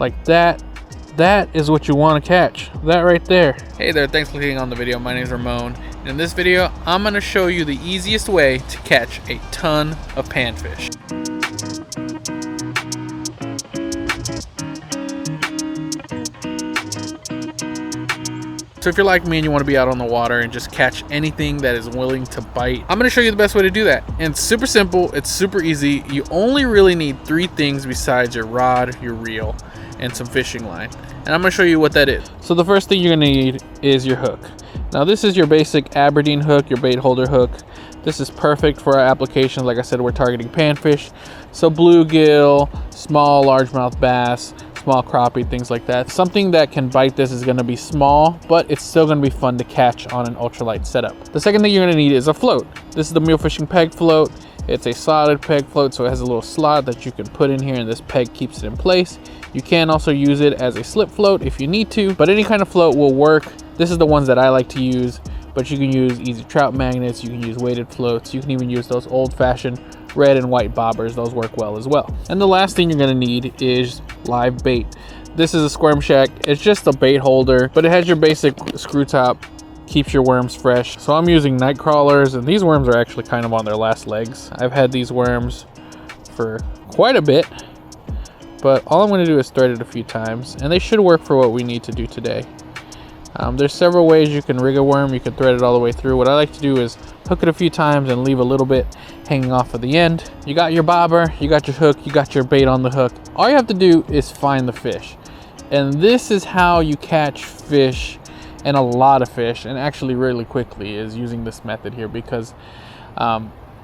like that. That is what you want to catch. That right there. Hey there, thanks for clicking on the video. My name is Ramon. And in this video, I'm going to show you the easiest way to catch a ton of panfish. So if you're like me and you want to be out on the water and just catch anything that is willing to bite, I'm going to show you the best way to do that. And it's super simple, it's super easy. You only really need 3 things besides your rod, your reel, and some fishing line. And I'm going to show you what that is. So the first thing you're going to need is your hook. Now this is your basic Aberdeen hook, your bait holder hook. This is perfect for our applications. Like I said, we're targeting panfish. So bluegill, small largemouth bass, small crappie, things like that. Something that can bite this is going to be small, but it's still going to be fun to catch on an ultralight setup. The second thing you're going to need is a float. This is the Mule Fishing peg float. It's a solid peg float, so it has a little slot that you can put in here and this peg keeps it in place. You can also use it as a slip float if you need to, but any kind of float will work. This is the ones that I like to use, but you can use easy trout magnets, you can use weighted floats, you can even use those old-fashioned red and white bobbers. Those work well as well. And the last thing you're going to need is live bait. This is a Squirm Shack. It's just a bait holder, but it has your basic screw top, keeps your worms fresh. So I'm using night crawlers, and these worms are actually kind of on their last legs. I've had these worms for quite a bit, but all I'm going to do is thread it a few times, and they should work for what we need to do today. There's several ways you can rig a worm. You can thread it all the way through. What I like to do is hook it a few times and leave a little bit hanging off of the end. You got your bobber, you got your hook, you got your bait on the hook. All you have to do is find the fish. And this is how you catch fish, and a lot of fish, and actually really quickly, is using this method here, because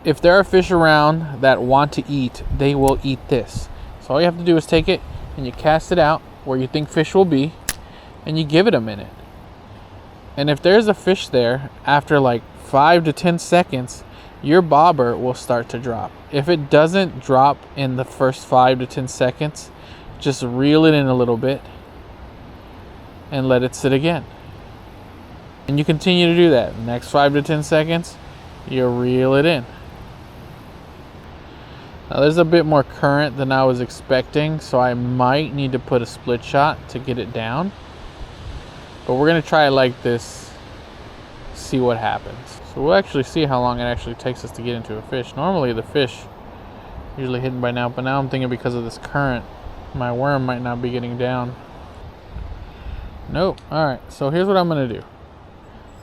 if there are fish around that want to eat, they will eat this. So all you have to do is take it and you cast it out where you think fish will be, and you give it a minute. And if there's a fish there, after like 5 to 10 seconds, your bobber will start to drop. If it doesn't drop in the first 5 to 10 seconds, just reel it in a little bit and let it sit again. And you continue to do that. Next 5 to 10 seconds, you reel it in. Now there's a bit more current than I was expecting, so I might need to put a split shot to get it down. But we're going to try it like this, see what happens. So we'll actually see how long it actually takes us to get into a fish. Normally the fish usually hidden by now, but now I'm thinking because of this current, my worm might not be getting down. Nope. Alright, so here's what I'm going to do.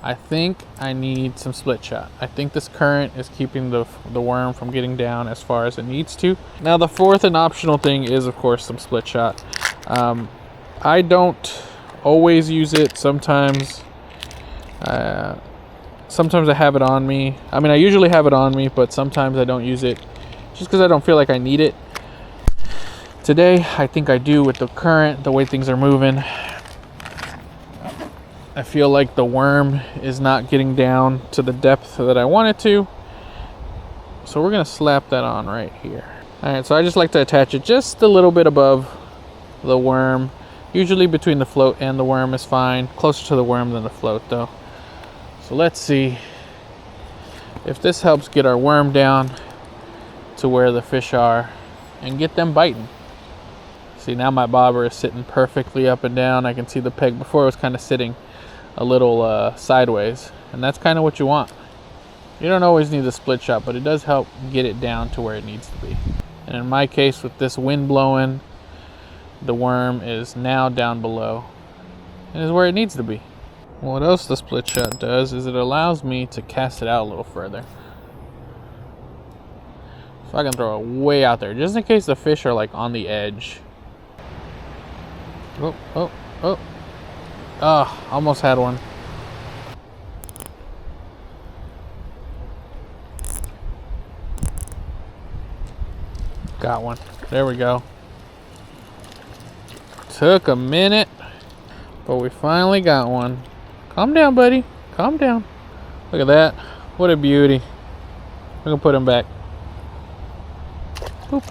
I think I need some split shot. I think this current is keeping the worm from getting down as far as it needs to. Now the fourth and optional thing is, of course, some split shot. I don't always use it. Sometimes I have it on me. I mean, I usually have it on me, but sometimes I don't use it just because I don't feel like I need it. Today, I think I do with the current, the way things are moving. I feel like the worm is not getting down to the depth that I want it to. So we're going to slap that on right here. Alright, so I just like to attach it just a little bit above the worm. Usually between the float and the worm is fine. Closer to the worm than the float though. So let's see if this helps get our worm down to where the fish are and get them biting. See, now my bobber is sitting perfectly up and down. I can see the peg. Before it was kind of sitting a little sideways, and that's kind of what you want. You don't always need the split shot, but it does help get it down to where it needs to be. And in my case, with this wind blowing, the worm is now down below and is where it needs to be. What else the split shot does is it allows me to cast it out a little further. So I can throw it way out there, just in case the fish are like on the edge. Oh, almost had one. Got one. There we go. Took a minute, but we finally got one. Calm down, buddy. Calm down. Look at that. What a beauty. We're gonna put him back. Boop.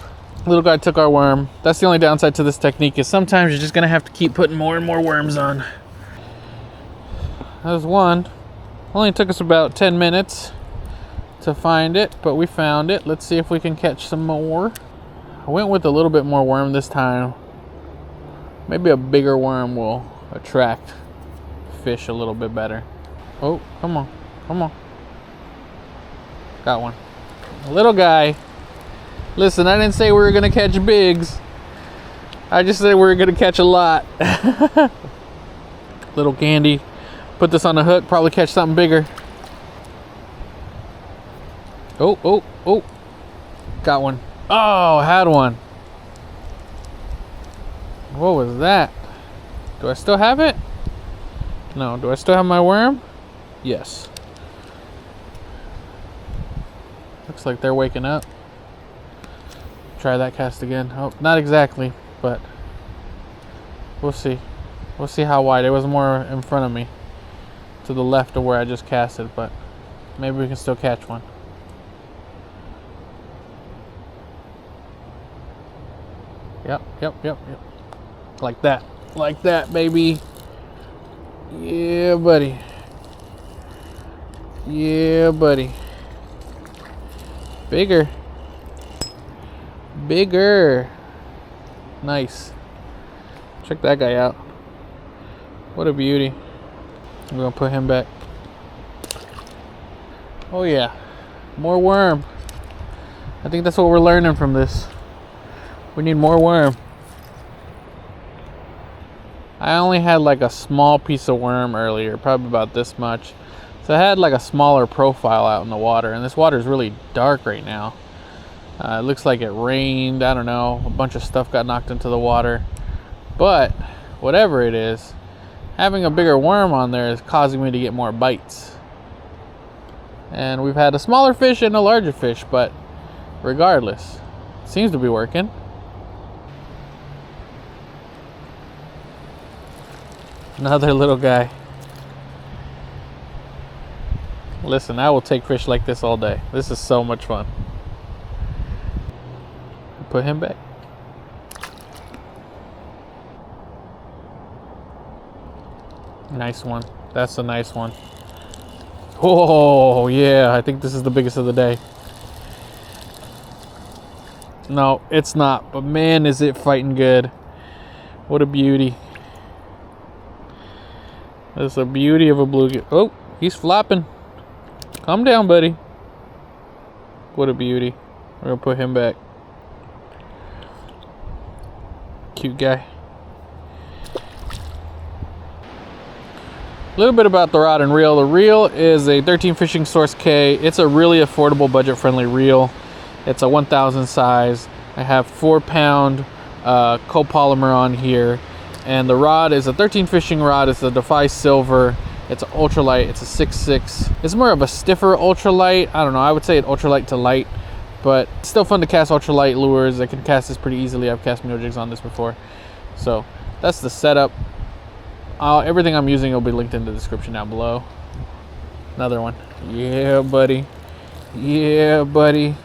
Little guy took our worm. That's the only downside to this technique, is sometimes you're just gonna have to keep putting more and more worms on. That was one. Only took us about 10 minutes to find it, but we found it. Let's see if we can catch some more. I went with a little bit more worm this time. Maybe a bigger worm will attract fish a little bit better. Oh, come on, come on. Got one. A little guy. Listen, I didn't say we were gonna catch bigs. I just said we were gonna catch a lot. Little candy. Put this on the hook, probably catch something bigger. Oh, oh, oh. Got one. Oh, had one. What was that? Do I still have it? No, do I still have my worm? Yes. Looks like they're waking up. Try that cast again. Oh, not exactly, but we'll see. We'll see how wide. It was more in front of me, to the left of where I just casted, but maybe we can still catch one. Yep, yep, yep, yep. Like that. Like that, baby. Yeah, buddy. Yeah, buddy. Bigger. Bigger. Nice. Check that guy out. What a beauty. I'm gonna put him back. Oh yeah. More worm. I think that's what we're learning from this. We need more worm. I only had like a small piece of worm earlier, probably about this much. So I had like a smaller profile out in the water, and this water is really dark right now. It looks like it rained, I don't know, a bunch of stuff got knocked into the water. But whatever it is, having a bigger worm on there is causing me to get more bites. And we've had a smaller fish and a larger fish, but regardless, it seems to be working. Another little guy. Listen, I will take fish like this all day. This is so much fun. Put him back. Nice one. That's a nice one. Oh, yeah. I think this is the biggest of the day. No, it's not. But man, is it fighting good. What a beauty. That's a beauty of a bluegill. Oh, he's flopping. Calm down, buddy. What a beauty. We're gonna put him back. Cute guy. A little bit about the rod and reel. The reel is a 13 Fishing Source K. It's a really affordable, budget-friendly reel. It's a 1000 size. I have 4-pound copolymer on here. And the rod is a 13 fishing rod. It's a Defy Silver. It's an ultralight. It's a 6.6. It's more of a stiffer ultralight. I don't know. I would say an ultralight to light, but it's still fun to cast ultralight lures. I can cast this pretty easily. I've cast mule jigs on this before. So that's the setup. Everything I'm using will be linked in the description down below. Another one. Yeah, buddy. Yeah, buddy.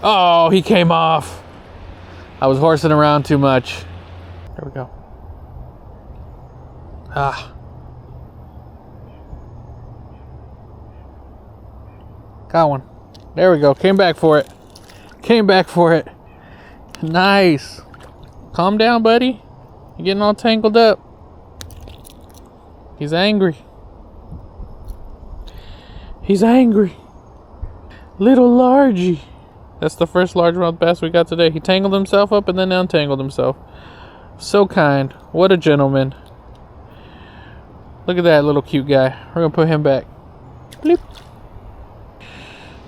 Oh, he came off. I was horsing around too much. There we go. Ah. Got one. There we go. Came back for it. Came back for it. Nice. Calm down, buddy. You're getting all tangled up. He's angry. He's angry. Little largy. That's the first largemouth bass we got today. He tangled himself up and then untangled himself. So kind. What a gentleman. Look at that little cute guy. We're going to put him back. Bleep.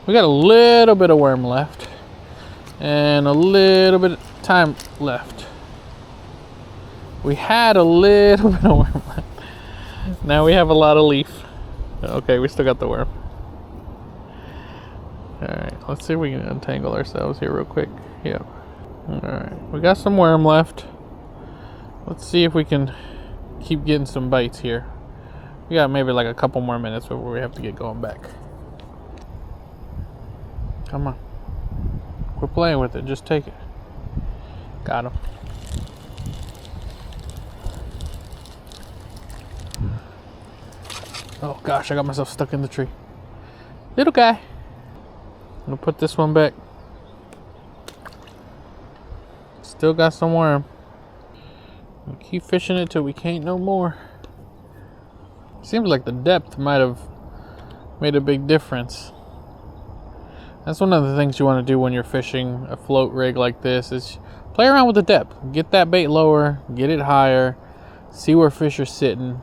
We got a little bit of worm left. And a little bit of time left. We had a little bit of worm left. Now we have a lot of leaf. Okay, we still got the worm. Alright, let's see if we can untangle ourselves here real quick. Yeah. Alright, we got some worm left. Let's see if we can keep getting some bites here. We got maybe like a couple more minutes before we have to get going back. Come on. Quit playing with it, just take it. Got him. Oh gosh, I got myself stuck in the tree. Little guy. I'm gonna put this one back. Still got some worm. We'll keep fishing it till we can't no more. Seems like the depth might have made a big difference. That's one of the things you want to do when you're fishing a float rig like this is play around with the depth. Get that bait lower, get it higher, see where fish are sitting,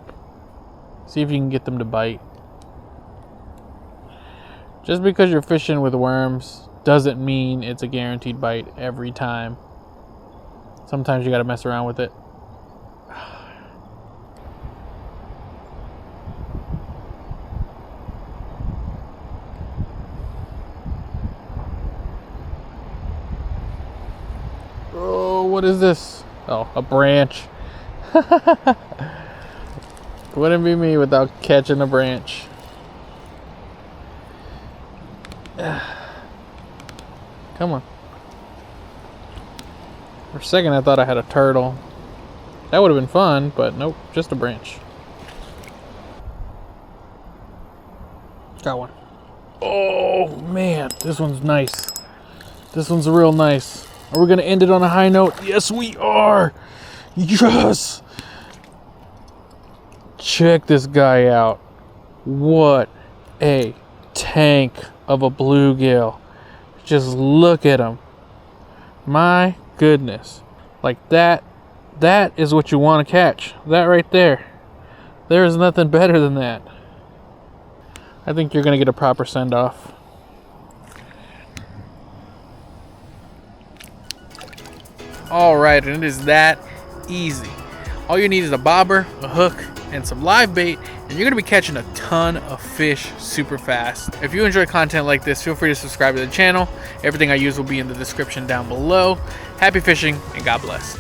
see if you can get them to bite. Just because you're fishing with worms doesn't mean it's a guaranteed bite every time. Sometimes you got to mess around with it. Oh, what is this? Oh, a branch. Wouldn't be me without catching a branch. Come on. For a second I thought I had a turtle. That would have been fun, but nope, just a branch. Got one. Oh man, this one's nice. This one's real nice. Are we gonna end it on a high note? Yes, we are. Yes. Check this guy out. What a tank of a bluegill. Just look at him. My goodness. Like that is what you want to catch. That right there. There is nothing better than that. I think you're gonna get a proper send off. All right, and it is that easy. All you need is a bobber, a hook, and some live bait, and you're gonna be catching a ton of fish super fast. If you enjoy content like this, feel free to subscribe to the channel. Everything I use will be in the description down below. Happy fishing, and God bless.